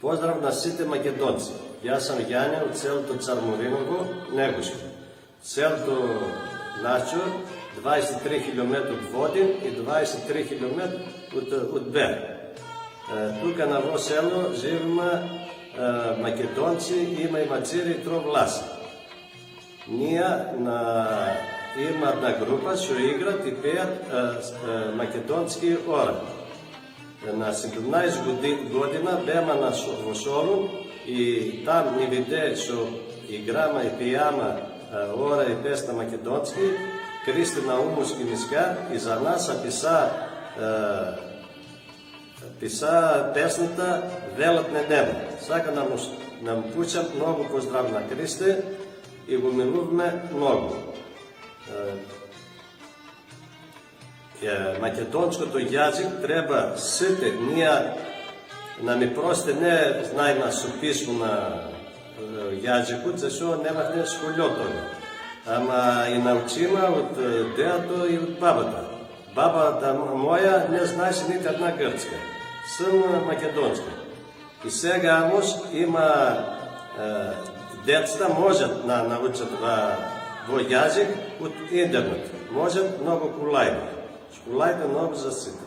Поздрав на сите македонци. Јас сам Јаня од селото Цармориново, Негушко. Селото Начо, 23 км од Водин и 23 км од Бер. Тука на во село живеме македонци, има и мацири и тровласи. Ние има една група што играт и пеат македонски ора. На 17 година беме во Солун и там ни виде што играма и пејама ора и песна македонски, Кристина Умовски миска и за нас писа песната Велот не небо. Сака нам пуќам многу поздрав на Кристе и го милуваме многу. Македонското јазик треба сите, ние нами просте не знаеме со писмо на јазикот, зашто немахме школјотово. Ама и научима од деато и од бабата. Бабата моја не знаеше нити една грчка, само македонска. И сега амуш има децата можат да научат во јазик од интернет. Можат многу кулајно. Школајте многу за сите.